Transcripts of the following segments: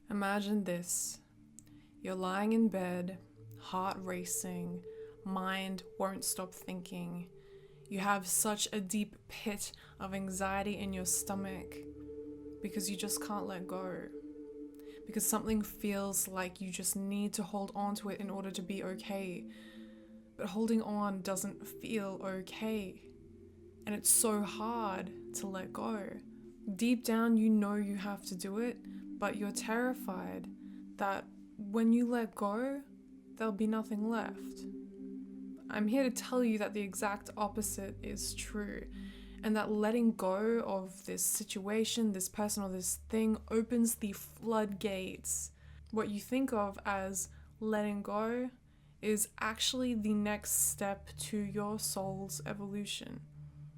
Imagine this. You're lying in bed, heart racing, mind won't stop thinking. You have such a deep pit of anxiety in your stomach because you just can't let go. Because something feels like you just need to hold on to it in order to be okay. But holding on doesn't feel okay. And it's so hard to let go. Deep down, you know you have to do it, but you're terrified that when you let go, there'll be nothing left. I'm here to tell you that the exact opposite is true, and that letting go of this situation, this person, or this thing opens the floodgates. What you think of as letting go is actually the next step to your soul's evolution.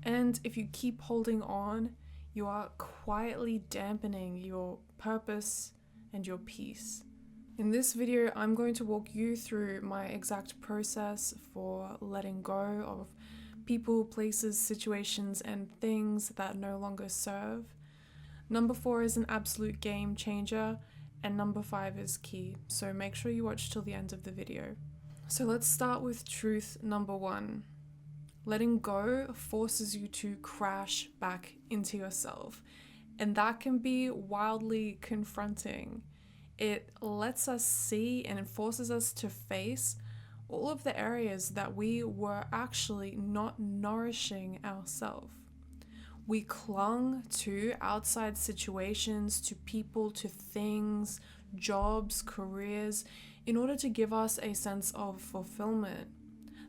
And if you keep holding on, you are quietly dampening your purpose and your peace. In this video, I'm going to walk you through my exact process for letting go of people, places, situations, and things that no longer serve. Number 4 is an absolute game changer, and number 5 is key, so make sure you watch till the end of the video. So let's start with truth number 1. Letting go forces you to crash back into yourself, and that can be wildly confronting. It lets us see and it forces us to face all of the areas that we were actually not nourishing ourselves. We clung to outside situations, to people, to things, jobs, careers, in order to give us a sense of fulfillment.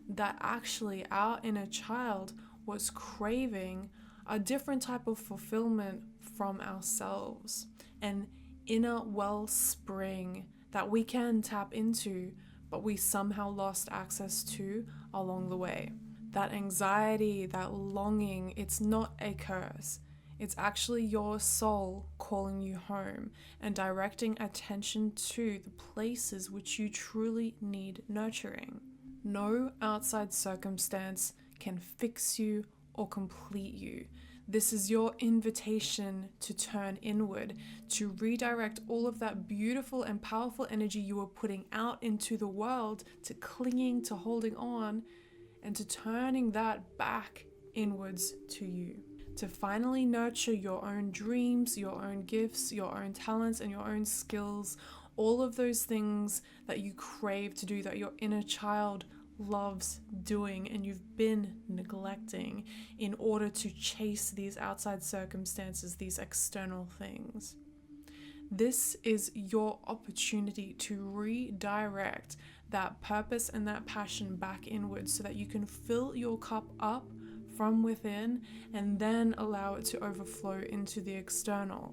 That actually our inner child was craving a different type of fulfillment from ourselves, an inner wellspring that we can tap into, but we somehow lost access to along the way. That anxiety, that longing, it's not a curse. It's actually your soul calling you home and directing attention to the places which you truly need nurturing. No outside circumstance can fix you or complete you. This is your invitation to turn inward, to redirect all of that beautiful and powerful energy you were putting out into the world, to clinging, to holding on, and to turning that back inwards to you. To finally nurture your own dreams, your own gifts, your own talents, and your own skills, all of those things that you crave to do, that your inner child loves doing and you've been neglecting in order to chase these outside circumstances, these external things. This is your opportunity to redirect that purpose and that passion back inwards so that you can fill your cup up from within and then allow it to overflow into the external.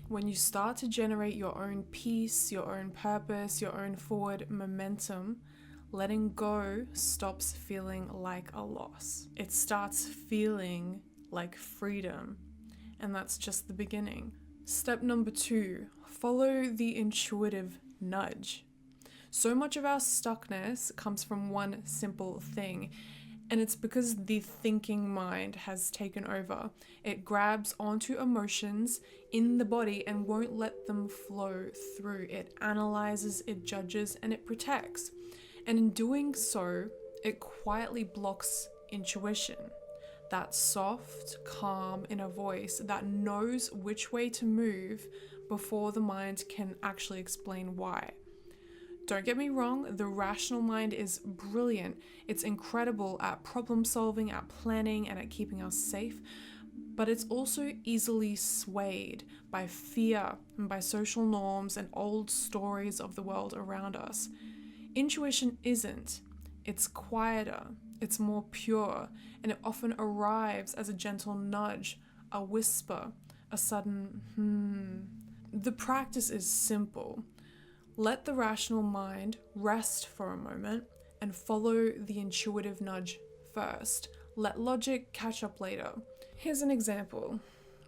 When you start to generate your own peace, your own purpose, your own forward momentum, letting go stops feeling like a loss. It starts feeling like freedom, and that's just the beginning. Step number 2, follow the intuitive nudge. So much of our stuckness comes from one simple thing, and it's because the thinking mind has taken over. It grabs onto emotions in the body and won't let them flow through. It analyzes, it judges, and it protects. And in doing so, it quietly blocks intuition. That soft, calm inner voice that knows which way to move before the mind can actually explain why. Don't get me wrong, the rational mind is brilliant. It's incredible at problem solving, at planning, and at keeping us safe. But it's also easily swayed by fear and by social norms and old stories of the world around us. Intuition isn't. It's quieter, it's more pure, and it often arrives as a gentle nudge, a whisper, a sudden The practice is simple. Let the rational mind rest for a moment and follow the intuitive nudge first. Let logic catch up later. Here's an example.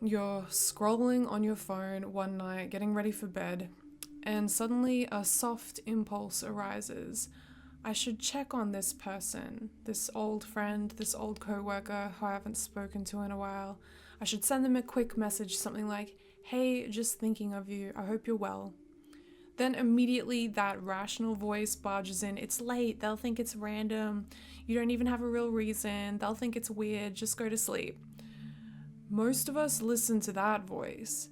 You're scrolling on your phone one night, getting ready for bed, and suddenly a soft impulse arises. I should check on this person, this old friend, this old co-worker who I haven't spoken to in a while. I should send them a quick message, something like, "Hey, just thinking of you, I hope you're well." Then immediately that rational voice barges in. It's late. They'll think it's random. You don't even have a real reason. They'll think it's weird. Just go to sleep. Most of us listen to that voice.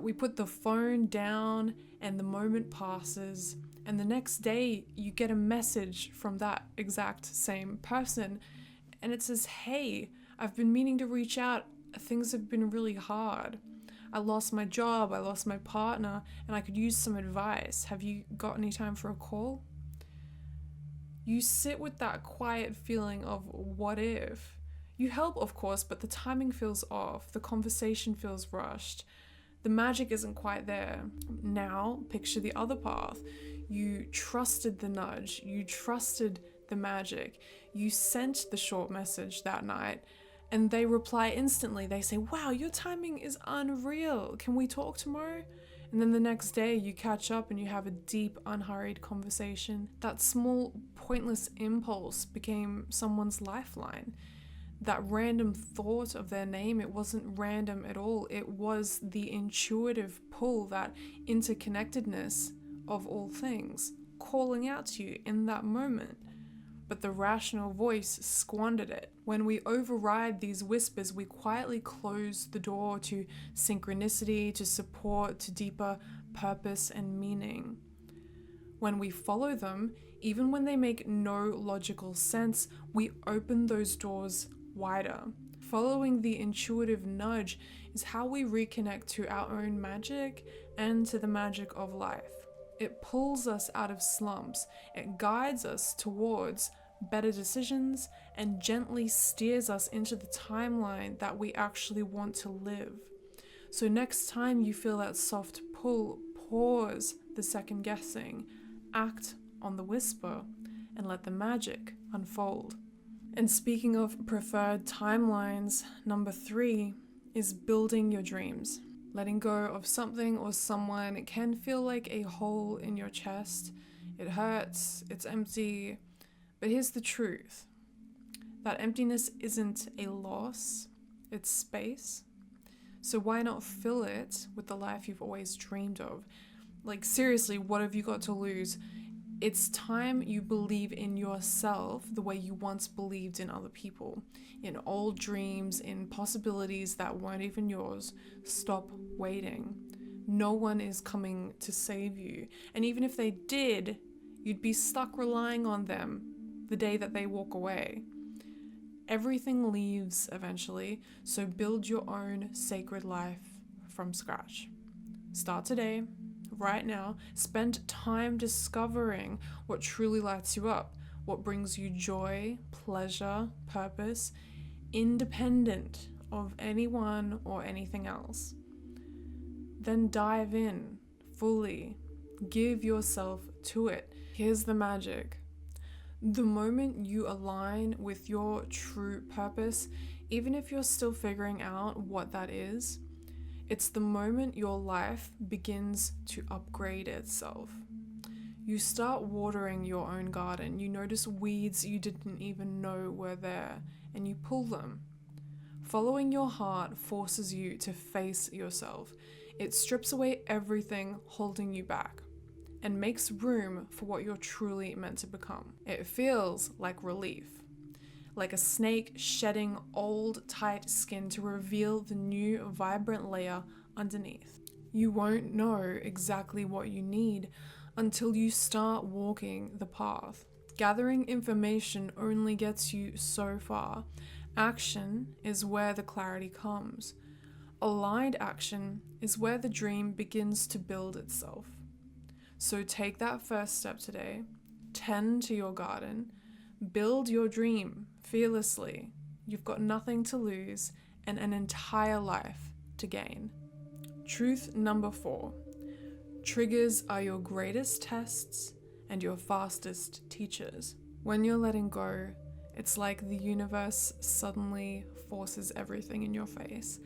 We put the phone down and the moment passes, and the next day you get a message from that exact same person, and it says, "Hey, I've been meaning to reach out. Things have been really hard. I lost my job, I lost my partner, and I could use some advice. Have you got any time for a call?" You sit with that quiet feeling of what if. You help, of course, but the timing feels off, the conversation feels rushed. The magic isn't quite there. Now, picture the other path. You trusted the nudge, you trusted the magic. You sent the short message that night, and they reply instantly. They say, "Wow, your timing is unreal. Can we talk tomorrow?" And then the next day you catch up and you have a deep, unhurried conversation. That small, pointless impulse became someone's lifeline. That random thought of their name, it wasn't random at all. It was the intuitive pull, that interconnectedness of all things, calling out to you in that moment. But the rational voice squandered it. When we override these whispers, we quietly close the door to synchronicity, to support, to deeper purpose and meaning. When we follow them, even when they make no logical sense, we open those doors wider. Following the intuitive nudge is how we reconnect to our own magic and to the magic of life. It pulls us out of slumps, it guides us towards better decisions, and gently steers us into the timeline that we actually want to live. So next time you feel that soft pull, pause the second guessing, act on the whisper, and let the magic unfold. And speaking of preferred timelines, number 3 is building your dreams. Letting go of something or someone, it can feel like a hole in your chest. It hurts, it's empty, but here's the truth. That emptiness isn't a loss, it's space. So why not fill it with the life you've always dreamed of? Like seriously, what have you got to lose? It's time you believe in yourself the way you once believed in other people, in old dreams, in possibilities that weren't even yours. Stop waiting. No one is coming to save you. And even if they did, you'd be stuck relying on them the day that they walk away. Everything leaves eventually, so build your own sacred life from scratch. Start today. Right now, spend time discovering what truly lights you up, what brings you joy, pleasure, purpose, independent of anyone or anything else. Then dive in fully. Give yourself to it. Here's the magic. The moment you align with your true purpose, even if you're still figuring out what that is, it's the moment your life begins to upgrade itself. You start watering your own garden. You notice weeds you didn't even know were there, and you pull them. Following your heart forces you to face yourself. It strips away everything holding you back and makes room for what you're truly meant to become. It feels like relief. Like a snake shedding old, tight skin to reveal the new, vibrant layer underneath. You won't know exactly what you need until you start walking the path. Gathering information only gets you so far. Action is where the clarity comes. Aligned action is where the dream begins to build itself. So take that first step today. Tend to your garden. Build your dream fearlessly. You've got nothing to lose and an entire life to gain. Truth number 4. Triggers are your greatest tests and your fastest teachers. When you're letting go, it's like the universe suddenly forces everything in your face.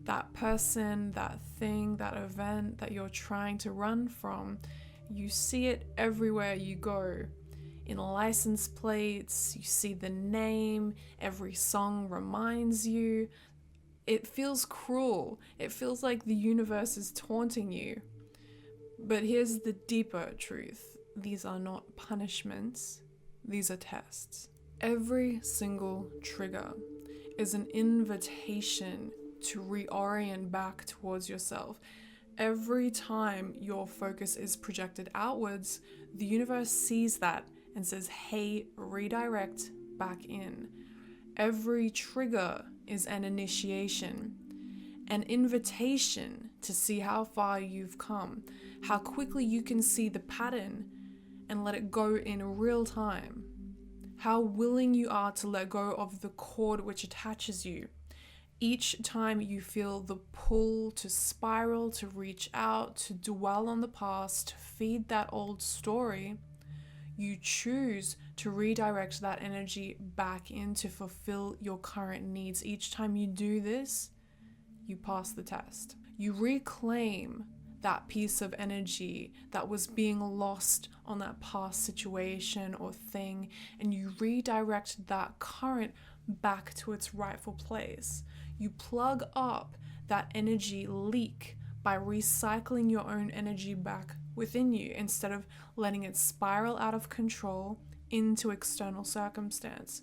That person, that thing, that event that you're trying to run from, you see it everywhere you go. In license plates, you see the name, every song reminds you. It feels cruel. It feels like the universe is taunting you. But here's the deeper truth. These are not punishments, these are tests. Every single trigger is an invitation to reorient back towards yourself. Every time your focus is projected outwards, the universe sees that and says, hey, redirect back in. Every trigger is an initiation, an invitation to see how far you've come, how quickly you can see the pattern and let it go in real time, how willing you are to let go of the cord which attaches you. Each time you feel the pull to spiral, to reach out, to dwell on the past, to feed that old story, you choose to redirect that energy back in to fulfill your current needs. Each time you do this, you pass the test. You reclaim that piece of energy that was being lost on that past situation or thing, and you redirect that current back to its rightful place. You plug up that energy leak by recycling your own energy back within you instead of letting it spiral out of control into external circumstance.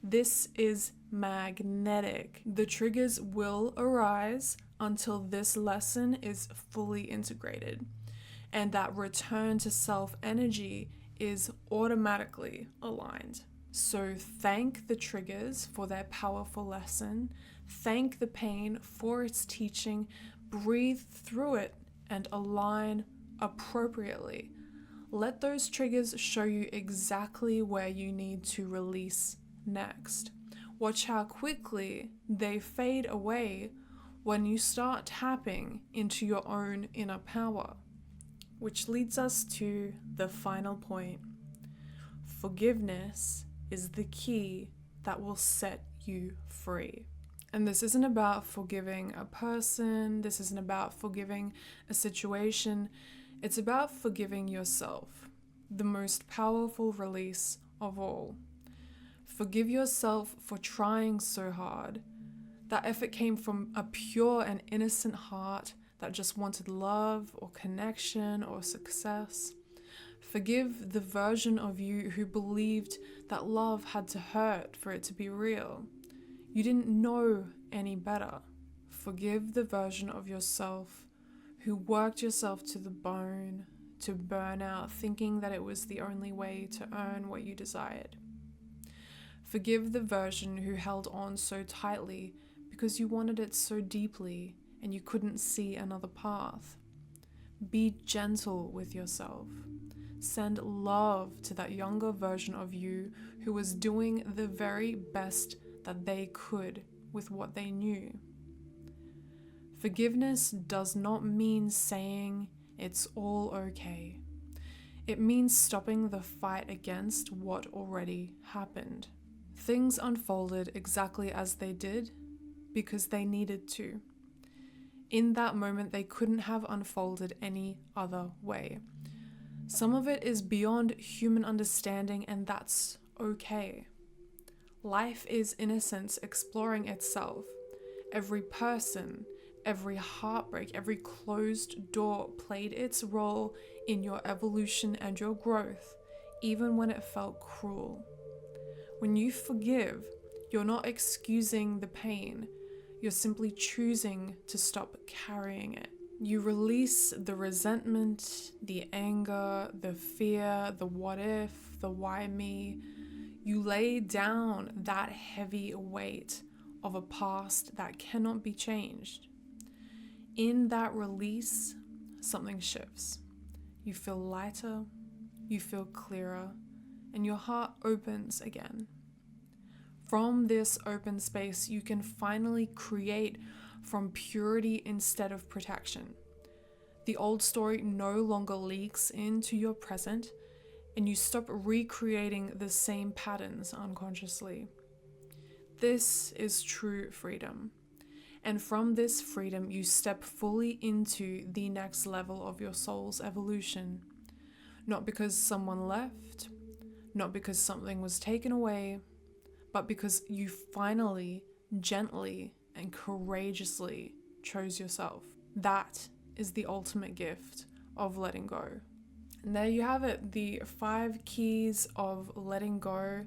This is magnetic. The triggers will arise until this lesson is fully integrated, and that return to self energy is automatically aligned. So thank the triggers for their powerful lesson. Thank the pain for its teaching. Breathe through it and align appropriately. Let those triggers show you exactly where you need to release next. Watch how quickly they fade away when you start tapping into your own inner power. Which leads us to the final point. Forgiveness is the key that will set you free. And this isn't about forgiving a person, this isn't about forgiving a situation, it's about forgiving yourself, the most powerful release of all. Forgive yourself for trying so hard. That effort came from a pure and innocent heart that just wanted love or connection or success. Forgive the version of you who believed that love had to hurt for it to be real. You didn't know any better. Forgive the version of yourself who worked yourself to the bone, to burnout, thinking that it was the only way to earn what you desired. Forgive the version who held on so tightly because you wanted it so deeply and you couldn't see another path. Be gentle with yourself. Send love to that younger version of you who was doing the very best that they could with what they knew. Forgiveness does not mean saying it's all okay. It means stopping the fight against what already happened. Things unfolded exactly as they did because they needed to. In that moment, they couldn't have unfolded any other way. Some of it is beyond human understanding, and that's okay. Life is innocence exploring itself. Every person, every heartbreak, every closed door played its role in your evolution and your growth, even when it felt cruel. When you forgive, you're not excusing the pain. You're simply choosing to stop carrying it. You release the resentment, the anger, the fear, the what if, the why me. You lay down that heavy weight of a past that cannot be changed. In that release, something shifts. You feel lighter, you feel clearer, and your heart opens again. From this open space, you can finally create from purity instead of protection. The old story no longer leaks into your present, and you stop recreating the same patterns unconsciously. This is true freedom. And from this freedom, you step fully into the next level of your soul's evolution. Not because someone left, not because something was taken away, but because you finally, gently, and courageously chose yourself. That is the ultimate gift of letting go. And there you have it, the 5 keys of letting go.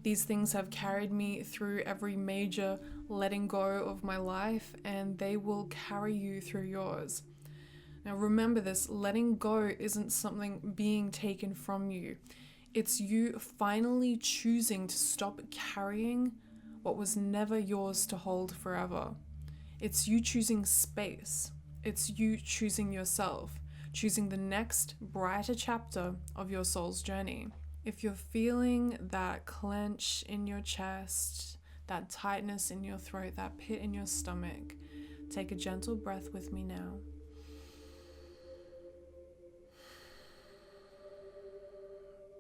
These things have carried me through every major letting go of my life, and they will carry you through yours. Now remember this, letting go isn't something being taken from you. It's you finally choosing to stop carrying what was never yours to hold forever. It's you choosing space. It's you choosing yourself, choosing the next brighter chapter of your soul's journey. If you're feeling that clench in your chest, that tightness in your throat, that pit in your stomach, take a gentle breath with me now.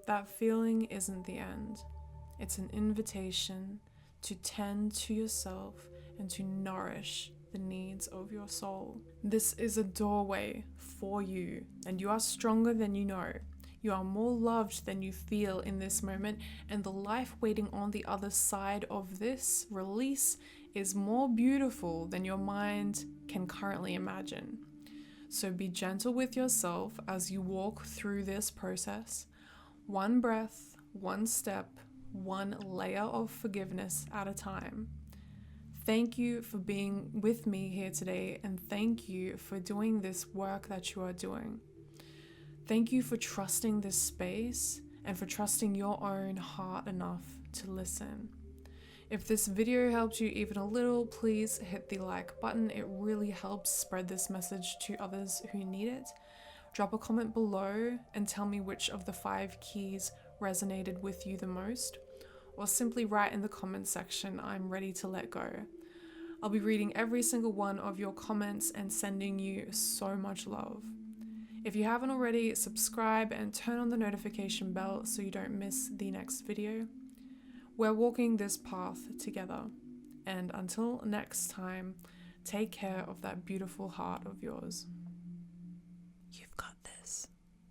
That feeling isn't the end. It's an invitation to tend to yourself and to nourish the needs of your soul. This is a doorway for you, and you are stronger than you know. You are more loved than you feel in this moment, and the life waiting on the other side of this release is more beautiful than your mind can currently imagine. So be gentle with yourself as you walk through this process. One breath, one step, one layer of forgiveness at a time. Thank you for being with me here today, and thank you for doing this work that you are doing. Thank you for trusting this space and for trusting your own heart enough to listen. If this video helped you even a little, please hit the like button. It really helps spread this message to others who need it. Drop a comment below and tell me which of the 5 keys resonated with you the most, or simply write in the comment section, "I'm ready to let go." I'll be reading every single one of your comments and sending you so much love. If you haven't already, subscribe and turn on the notification bell so you don't miss the next video. We're walking this path together. And until next time, take care of that beautiful heart of yours. You've got